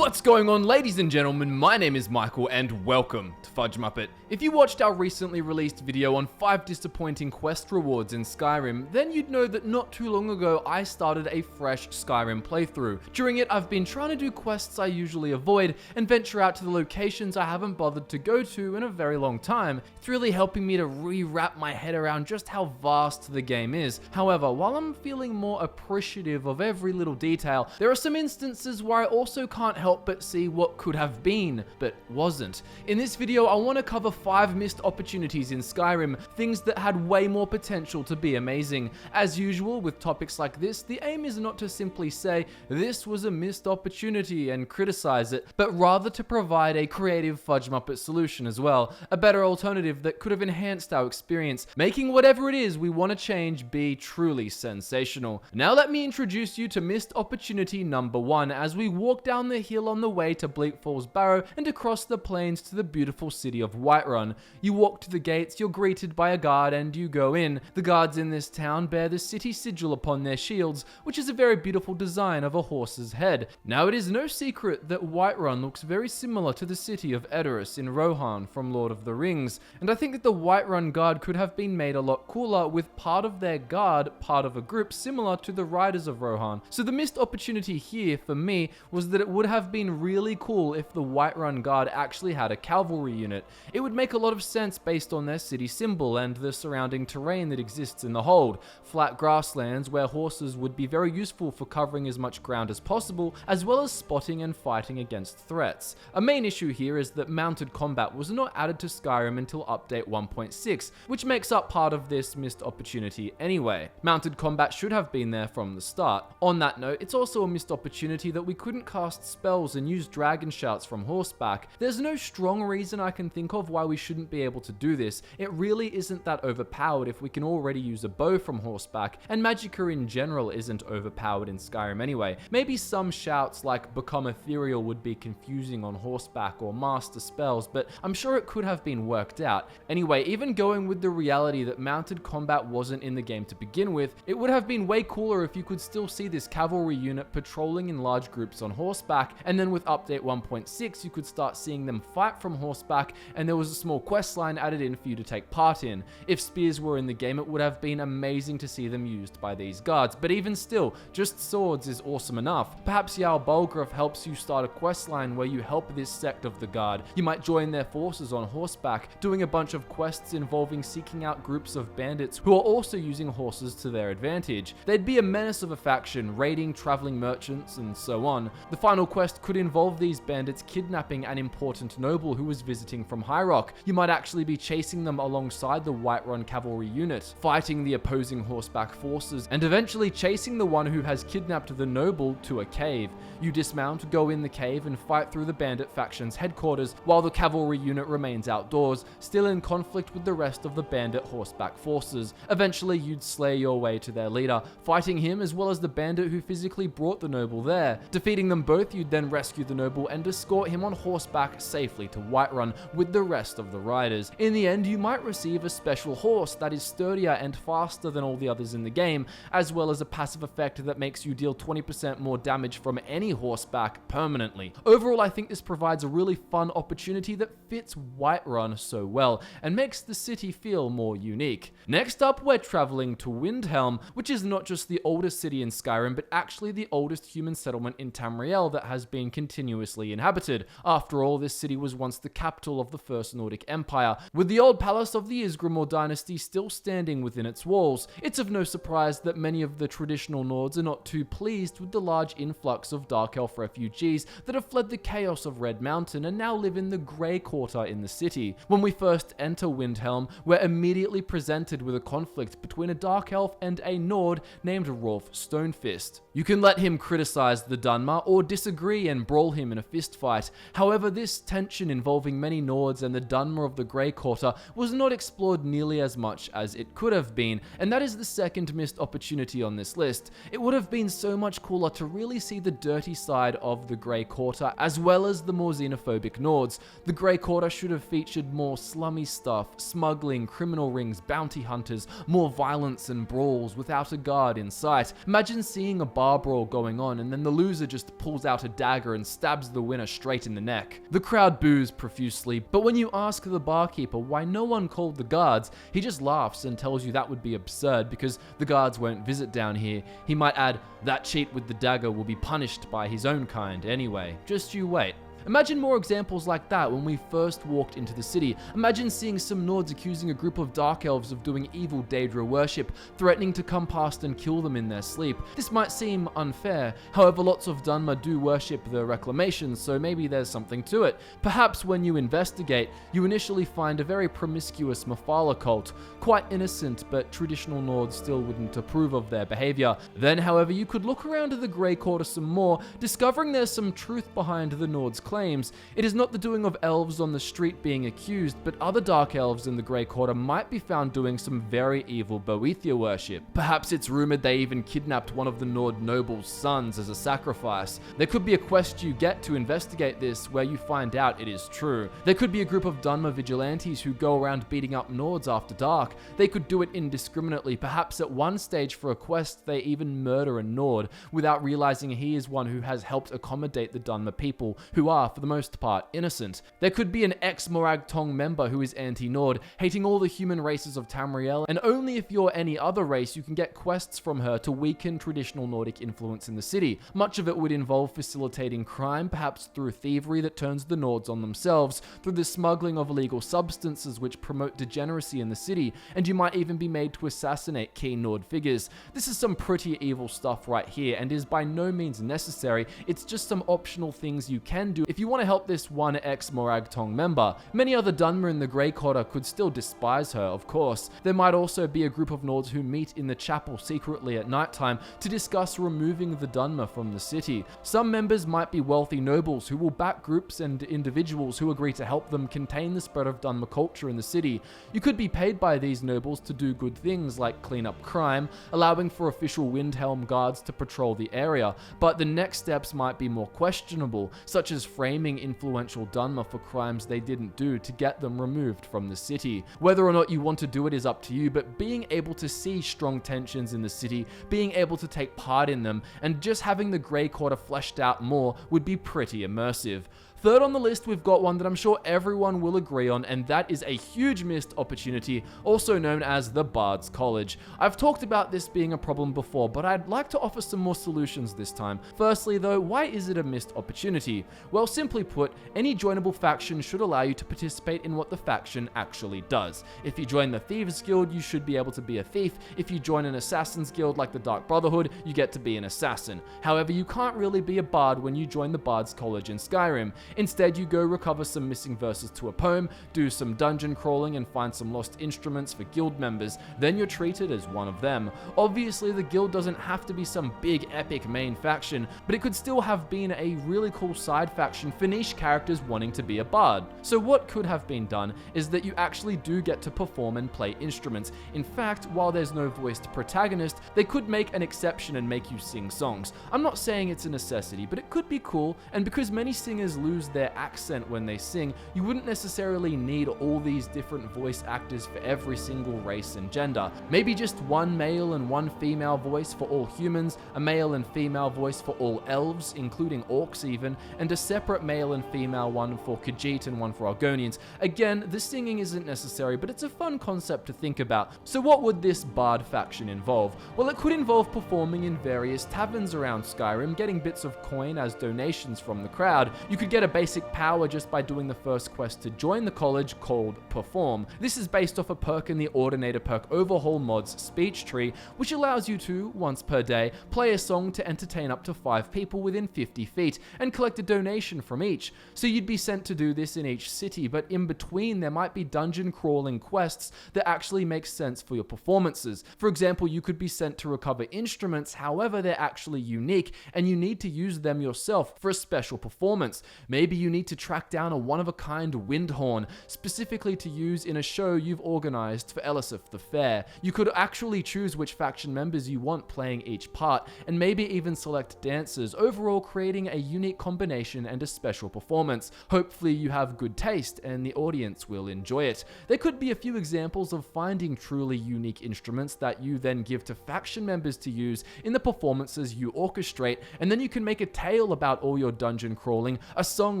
What's going on, ladies and gentlemen? My name is Michael and welcome to FudgeMuppet. If you watched our recently released video on 5 disappointing quest rewards in Skyrim, then you'd know that not too long ago I started a fresh Skyrim playthrough. During it, I've been trying to do quests I usually avoid and venture out to the locations I haven't bothered to go to in a very long time. It's really helping me to re-wrap my head around just how vast the game is. However, while I'm feeling more appreciative of every little detail, there are some instances where I also can't help but see what could have been, but wasn't. In this video, I want to cover 5 missed opportunities in Skyrim, things that had way more potential to be amazing. As usual, with topics like this, the aim is not to simply say, this was a missed opportunity and criticize it, but rather to provide a creative FudgeMuppet solution as well, a better alternative that could have enhanced our experience, making whatever it is we want to change be truly sensational. Now let me introduce you to missed opportunity number 1 as we walk down the hill on the way to Bleak Falls Barrow and across the plains to the beautiful city of Whiterun. You walk to the gates, you're greeted by a guard, and you go in. The guards in this town bear the city sigil upon their shields, which is a very beautiful design of a horse's head. Now it is no secret that Whiterun looks very similar to the city of Edoras in Rohan from Lord of the Rings, and I think that the Whiterun guard could have been made a lot cooler with part of their guard part of a group similar to the riders of Rohan. So the missed opportunity here for me was that it would have been really cool if the Whiterun guard actually had a cavalry unit. It would make a lot of sense based on their city symbol and the surrounding terrain that exists in the hold. Flat grasslands where horses would be very useful for covering as much ground as possible, as well as spotting and fighting against threats. A main issue here is that mounted combat was not added to Skyrim until update 1.6, which makes up part of this missed opportunity anyway. Mounted combat should have been there from the start. On that note, it's also a missed opportunity that we couldn't cast spells and use dragon shouts from horseback. There's no strong reason I can think of why we shouldn't be able to do this. It really isn't that overpowered if we can already use a bow from horseback, and magicka in general isn't overpowered in Skyrim anyway. Maybe some shouts like become ethereal would be confusing on horseback or master spells, but I'm sure it could have been worked out. Anyway, even going with the reality that mounted combat wasn't in the game to begin with, it would have been way cooler if you could still see this cavalry unit patrolling in large groups on horseback, and then with update 1.6 you could start seeing them fight from horseback, and there was a small quest line added in for you to take part in. If spears were in the game, it would have been amazing to see them used by these guards, but even still, just swords is awesome enough. Perhaps Jarl Balgruuf helps you start a quest line where you help this sect of the guard. You might join their forces on horseback, doing a bunch of quests involving seeking out groups of bandits who are also using horses to their advantage. They'd be a menace of a faction, raiding traveling merchants and so on. The final quest could involve these bandits kidnapping an important noble who was visiting from High Rock. You might actually be chasing them alongside the Whiterun cavalry unit, fighting the opposing horseback forces, and eventually chasing the one who has kidnapped the noble to a cave. You dismount, go in the cave, and fight through the bandit faction's headquarters while the cavalry unit remains outdoors, still in conflict with the rest of the bandit horseback forces. Eventually, you'd slay your way to their leader, fighting him as well as the bandit who physically brought the noble there. Defeating them both, you'd then rescue the noble and escort him on horseback safely to Whiterun with the rest of the riders. In the end, you might receive a special horse that is sturdier and faster than all the others in the game, as well as a passive effect that makes you deal 20% more damage from any horseback permanently. Overall, I think this provides a really fun opportunity that fits Whiterun so well and makes the city feel more unique. Next up, we're traveling to Windhelm, which is not just the oldest city in Skyrim, but actually the oldest human settlement in Tamriel that has been continuously inhabited. After all, this city was once the capital of the First Nordic Empire, with the old palace of the Isgrimor dynasty still standing within its walls. It's of no surprise that many of the traditional Nords are not too pleased with the large influx of Dark Elf refugees that have fled the chaos of Red Mountain and now live in the Grey Quarter in the city. When we first enter Windhelm, we're immediately presented with a conflict between a Dark Elf and a Nord named Rolf Stonefist. You can let him criticize the Dunmer or disagree and brawl him in a fistfight. However, this tension involving many Nords and the Dunmer of the Grey Quarter was not explored nearly as much as it could have been, and that is the second missed opportunity on this list. It would have been so much cooler to really see the dirty side of the Grey Quarter as well as the more xenophobic Nords. The Grey Quarter should have featured more slummy stuff, smuggling, criminal rings, bounty hunters, more violence and brawls without a guard in sight. Imagine seeing a bar brawl going on and then the loser just pulls out a dagger dagger and stabs the winner straight in the neck. The crowd boos profusely, but when you ask the barkeeper why no one called the guards, he just laughs and tells you that would be absurd because the guards won't visit down here. He might add, that cheat with the dagger will be punished by his own kind anyway. Just you wait. Imagine more examples like that when we first walked into the city. Imagine seeing some Nords accusing a group of Dark Elves of doing evil Daedra worship, threatening to come past and kill them in their sleep. This might seem unfair, however lots of Dunmer do worship the reclamations, so maybe there's something to it. Perhaps when you investigate, you initially find a very promiscuous Mephala cult, quite innocent, but traditional Nords still wouldn't approve of their behavior. Then, however, you could look around the Grey Quarter some more, discovering there's some truth behind the Nords' claims. It is not the doing of elves on the street being accused, but other Dark Elves in the Grey Quarter might be found doing some very evil Boethia worship. Perhaps it's rumored they even kidnapped one of the Nord noble's sons as a sacrifice. There could be a quest you get to investigate this where you find out it is true. There could be a group of Dunmer vigilantes who go around beating up Nords after dark. They could do it indiscriminately. Perhaps at one stage for a quest they even murder a Nord without realizing he is one who has helped accommodate the Dunmer people, who are, for the most part, innocent. There could be an ex-Morag Tong member who is anti-Nord, hating all the human races of Tamriel, and only if you're any other race you can get quests from her to weaken traditional Nordic influence in the city. Much of it would involve facilitating crime, perhaps through thievery that turns the Nords on themselves, through the smuggling of illegal substances which promote degeneracy in the city, and you might even be made to assassinate key Nord figures. This is some pretty evil stuff right here, and is by no means necessary. It's just some optional things you can do if you want to help this one ex-Morag Tong member. Many other Dunmer in the Grey Quarter could still despise her, of course. There might also be a group of Nords who meet in the chapel secretly at nighttime to discuss removing the Dunmer from the city. Some members might be wealthy nobles who will back groups and individuals who agree to help them contain the spread of Dunmer culture in the city. You could be paid by these nobles to do good things like clean up crime, allowing for official Windhelm guards to patrol the area, but the next steps might be more questionable, such as framing influential Dunmer for crimes they didn't do to get them removed from the city. Whether or not you want to do it is up to you, but being able to see strong tensions in the city, being able to take part in them, and just having the Grey Quarter fleshed out more would be pretty immersive. Third on the list, we've got one that I'm sure everyone will agree on, and that is a huge missed opportunity, also known as the Bard's College. I've talked about this being a problem before, but I'd like to offer some more solutions this time. Firstly though, why is it a missed opportunity? Well, simply put, any joinable faction should allow you to participate in what the faction actually does. If you join the Thieves Guild, you should be able to be a thief. If you join an Assassin's Guild like the Dark Brotherhood, you get to be an assassin. However, you can't really be a bard when you join the Bard's College in Skyrim. Instead, you go recover some missing verses to a poem, do some dungeon crawling and find some lost instruments for guild members, then you're treated as one of them. Obviously, the guild doesn't have to be some big epic main faction, but it could still have been a really cool side faction for niche characters wanting to be a bard. So what could have been done is that you actually do get to perform and play instruments. In fact, while there's no voiced protagonist, they could make an exception and make you sing songs. I'm not saying it's a necessity, but it could be cool, and because many singers lose their accent when they sing, you wouldn't necessarily need all these different voice actors for every single race and gender. Maybe just one male and one female voice for all humans, a male and female voice for all elves, including orcs even, and a separate male and female one for Khajiit and one for Argonians. Again, the singing isn't necessary, but it's a fun concept to think about. So what would this bard faction involve? Well, it could involve performing in various taverns around Skyrim, getting bits of coin as donations from the crowd. You could get a basic power just by doing the first quest to join the college called Perform. This is based off a perk in the Ordinator perk Overhaul mod's speech tree, which allows you to, once per day, play a song to entertain up to 5 people within 50 feet and collect a donation from each. So you'd be sent to do this in each city, but in between there might be dungeon crawling quests that actually make sense for your performances. For example, you could be sent to recover instruments, however they're actually unique and you need to use them yourself for a special performance. Maybe you need to track down a one-of-a-kind wind horn, specifically to use in a show you've organized for Elisif the Fair. You could actually choose which faction members you want playing each part, and maybe even select dancers, overall creating a unique combination and a special performance. Hopefully you have good taste and the audience will enjoy it. There could be a few examples of finding truly unique instruments that you then give to faction members to use in the performances you orchestrate, and then you can make a tale about all your dungeon crawling, a song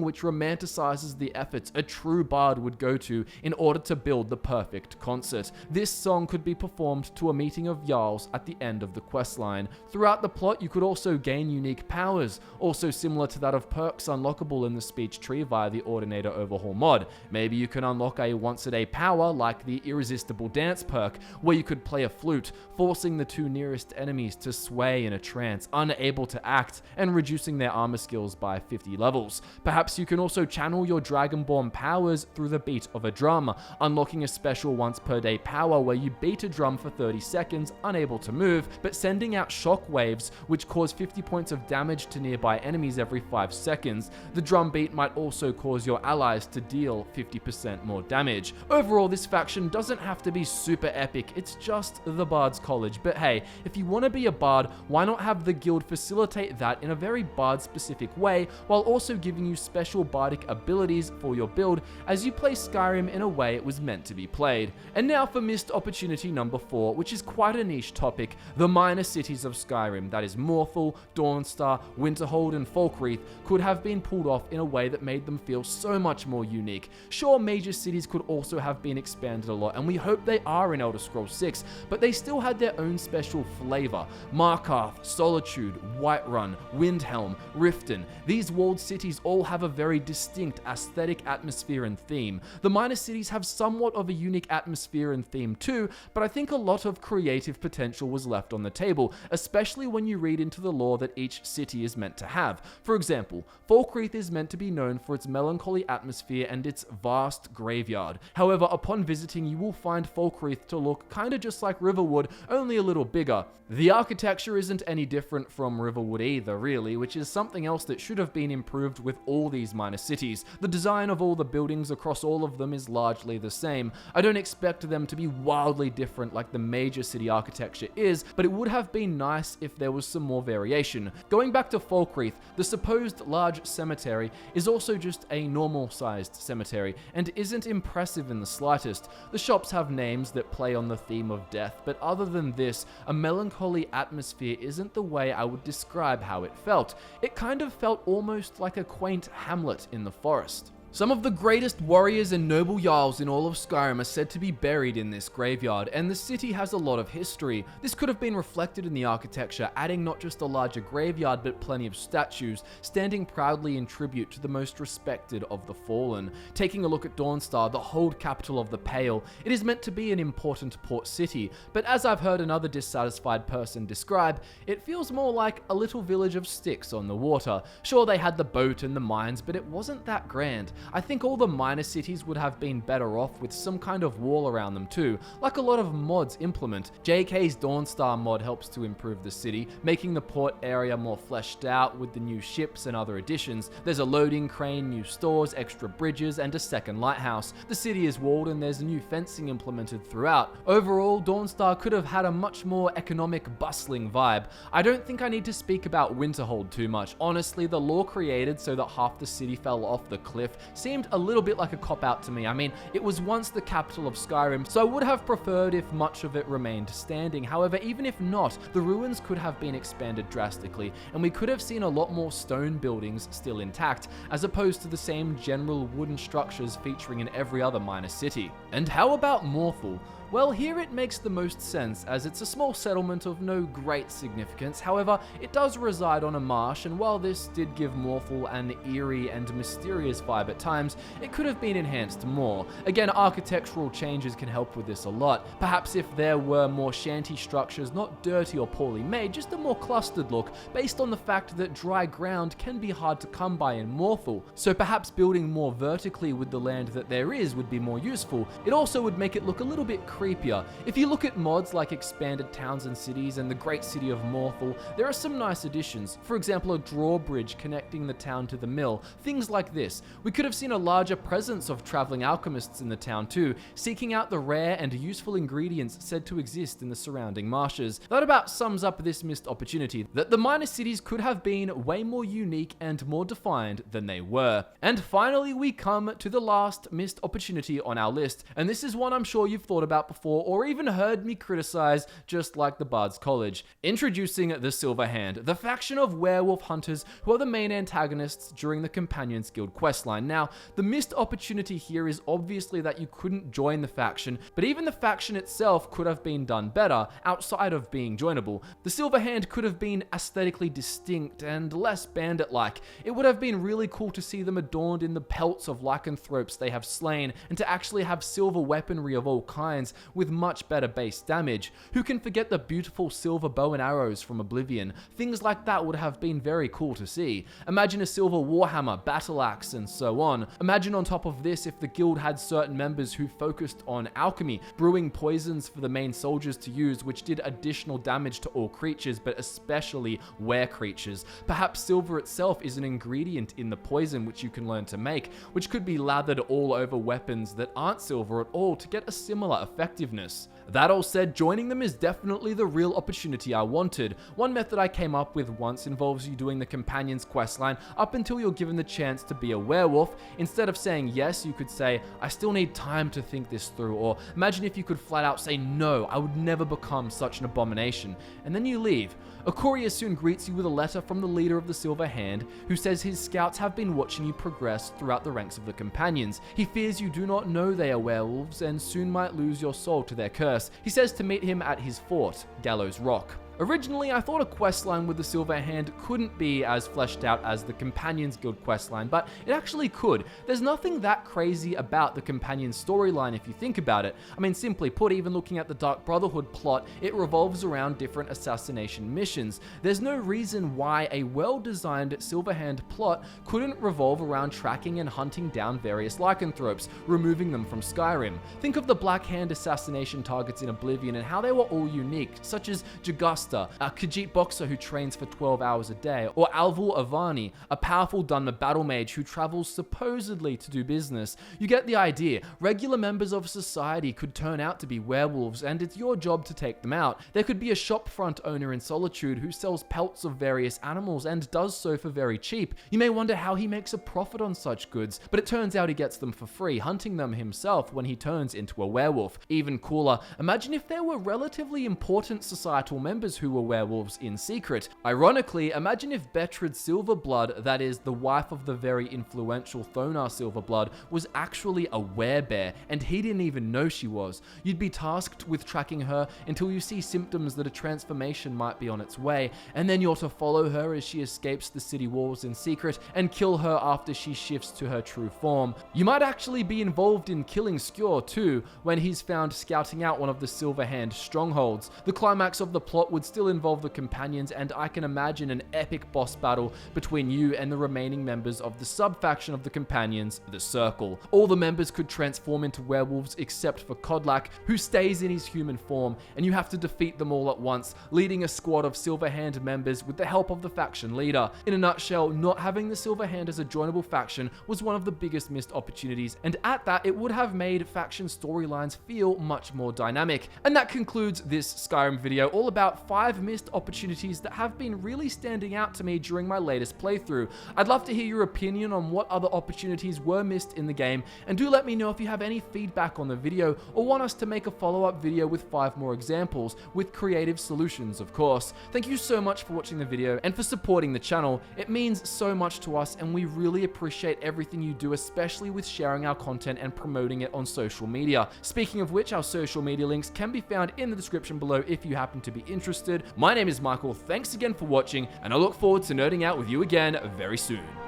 which romanticizes the efforts a true bard would go to in order to build the perfect concert. This song could be performed to a meeting of Jarls at the end of the questline. Throughout the plot, you could also gain unique powers, also similar to that of perks unlockable in the speech tree via the Ordinator Overhaul mod. Maybe you can unlock a once-a-day power like the Irresistible Dance perk, where you could play a flute, forcing the two nearest enemies to sway in a trance, unable to act, and reducing their armor skills by 50 levels. Perhaps you can also channel your Dragonborn powers through the beat of a drum, unlocking a special once per day power where you beat a drum for 30 seconds, unable to move, but sending out shock waves which cause 50 points of damage to nearby enemies every 5 seconds. The drum beat might also cause your allies to deal 50% more damage. Overall, this faction doesn't have to be super epic, it's just the Bard's College, but hey, if you want to be a bard, why not have the guild facilitate that in a very bard-specific way, while also giving you special bardic abilities for your build as you play Skyrim in a way it was meant to be played. And now for missed opportunity number 4, which is quite a niche topic, the minor cities of Skyrim, that is Morthal, Dawnstar, Winterhold and Falkreath, could have been pulled off in a way that made them feel so much more unique. Sure, major cities could also have been expanded a lot, and we hope they are in Elder Scrolls 6, but they still had their own special flavor. Markarth, Solitude, Whiterun, Windhelm, Riften, these walled cities all have a very distinct aesthetic, atmosphere and theme. The minor cities have somewhat of a unique atmosphere and theme too, but I think a lot of creative potential was left on the table, especially when you read into the lore that each city is meant to have. For example, Falkreath is meant to be known for its melancholy atmosphere and its vast graveyard. However, upon visiting, you will find Falkreath to look kinda just like Riverwood, only a little bigger. The architecture isn't any different from Riverwood either, really, which is something else that should have been improved with all these minor cities. The design of all the buildings across all of them is largely the same. I don't expect them to be wildly different like the major city architecture is, but it would have been nice if there was some more variation. Going back to Falkreath, the supposed large cemetery is also just a normal-sized cemetery, and isn't impressive in the slightest. The shops have names that play on the theme of death, but other than this, a melancholy atmosphere isn't the way I would describe how it felt. It kind of felt almost like a quaint hamlet in the forest. Some of the greatest warriors and noble jarls in all of Skyrim are said to be buried in this graveyard, and the city has a lot of history. This could have been reflected in the architecture, adding not just a larger graveyard but plenty of statues, standing proudly in tribute to the most respected of the fallen. Taking a look at Dawnstar, the hold capital of the Pale, it is meant to be an important port city, but as I've heard another dissatisfied person describe, it feels more like a little village of sticks on the water. Sure, they had the boat and the mines, but it wasn't that grand. I think all the minor cities would have been better off with some kind of wall around them too, like a lot of mods implement. JK's Dawnstar mod helps to improve the city, making the port area more fleshed out with the new ships and other additions. There's a loading crane, new stores, extra bridges, and a second lighthouse. The city is walled and there's new fencing implemented throughout. Overall, Dawnstar could have had a much more economic, bustling vibe. I don't think I need to speak about Winterhold too much. Honestly, the lore created so that half the city fell off the cliff seemed a little bit like a cop-out to me. I mean, it was once the capital of Skyrim, so I would have preferred if much of it remained standing. However, even if not, the ruins could have been expanded drastically, and we could have seen a lot more stone buildings still intact, as opposed to the same general wooden structures featuring in every other minor city. And how about Morthal? Well, here it makes the most sense, as it's a small settlement of no great significance. However, it does reside on a marsh, and while this did give Morthal an eerie and mysterious vibe at times, it could have been enhanced more. Again, architectural changes can help with this a lot. Perhaps if there were more shanty structures, not dirty or poorly made, just a more clustered look, based on the fact that dry ground can be hard to come by in Morthal. So perhaps building more vertically with the land that there is would be more useful. It also would make it look a little bit creepier. If you look at mods like expanded towns and cities and the great city of Morthal, there are some nice additions. For example, a drawbridge connecting the town to the mill, things like this. We could have seen a larger presence of traveling alchemists in the town too, seeking out the rare and useful ingredients said to exist in the surrounding marshes. That about sums up this missed opportunity, that the minor cities could have been way more unique and more defined than they were. And finally, we come to the last missed opportunity on our list, and this is one I'm sure you've thought about before or even heard me criticize, just like the Bard's College. Introducing the Silver Hand, the faction of werewolf hunters who are the main antagonists during the Companions Guild questline. Now, the missed opportunity here is obviously that you couldn't join the faction, but even the faction itself could have been done better outside of being joinable. The Silver Hand could have been aesthetically distinct and less bandit-like. It would have been really cool to see them adorned in the pelts of lycanthropes they have slain, and to actually have silver weaponry of all kinds with much better base damage. Who can forget the beautiful silver bow and arrows from Oblivion? Things like that would have been very cool to see. Imagine a silver warhammer, battle axe, and so on. Imagine on top of this if the guild had certain members who focused on alchemy, brewing poisons for the main soldiers to use, which did additional damage to all creatures, but especially were creatures. Perhaps silver itself is an ingredient in the poison which you can learn to make, which could be lathered all over weapons that aren't silver at all to get a similar effectiveness. That all said, joining them is definitely the real opportunity I wanted. One method I came up with once involves you doing the Companions questline up until you're given the chance to be a werewolf. Instead of saying yes, you could say, I still need time to think this through, or imagine if you could flat out say no, I would never become such an abomination, and then you leave. A courier soon greets you with a letter from the leader of the Silver Hand, who says his scouts have been watching you progress throughout the ranks of the Companions. He fears you do not know they are werewolves and soon might lose your soul to their curse. He says to meet him at his fort, Gallows Rock. Originally, I thought a questline with the Silver Hand couldn't be as fleshed out as the Companions Guild questline, but it actually could. There's nothing that crazy about the Companions storyline if you think about it. I mean, simply put, even looking at the Dark Brotherhood plot, it revolves around different assassination missions. There's no reason why a well-designed Silver Hand plot couldn't revolve around tracking and hunting down various lycanthropes, removing them from Skyrim. Think of the Black Hand assassination targets in Oblivion and how they were all unique, such as Jagasta, a Khajiit boxer who trains for 12 hours a day, or Alvul Avani, a powerful Dunmer battle mage who travels supposedly to do business. You get the idea. Regular members of society could turn out to be werewolves, and it's your job to take them out. There could be a shopfront owner in Solitude who sells pelts of various animals and does so for very cheap. You may wonder how he makes a profit on such goods, but it turns out he gets them for free, hunting them himself when he turns into a werewolf. Even cooler, imagine if there were relatively important societal members who were werewolves in secret. Ironically, imagine if Betrid Silverblood, that is, the wife of the very influential Thonar Silverblood, was actually a werebear, and he didn't even know she was. You'd be tasked with tracking her until you see symptoms that a transformation might be on its way, and then you're to follow her as she escapes the city walls in secret, and kill her after she shifts to her true form. You might actually be involved in killing Skjor too, when he's found scouting out one of the Silver Hand strongholds. The climax of the plot would still involve the Companions, and I can imagine an epic boss battle between you and the remaining members of the sub-faction of the Companions, the Circle. All the members could transform into werewolves except for Kodlak, who stays in his human form, and you have to defeat them all at once, leading a squad of Silver Hand members with the help of the faction leader. In a nutshell, not having the Silver Hand as a joinable faction was one of the biggest missed opportunities, and at that, it would have made faction storylines feel much more dynamic. And that concludes this Skyrim video, all about 5 missed opportunities that have been really standing out to me during my latest playthrough. I'd love to hear your opinion on what other opportunities were missed in the game, and do let me know if you have any feedback on the video or want us to make a follow-up video with 5 more examples, with creative solutions, of course. Thank you so much for watching the video and for supporting the channel. It means so much to us, and we really appreciate everything you do, especially with sharing our content and promoting it on social media. Speaking of which, our social media links can be found in the description below if you happen to be interested. My name is Michael, thanks again for watching, and I look forward to nerding out with you again very soon.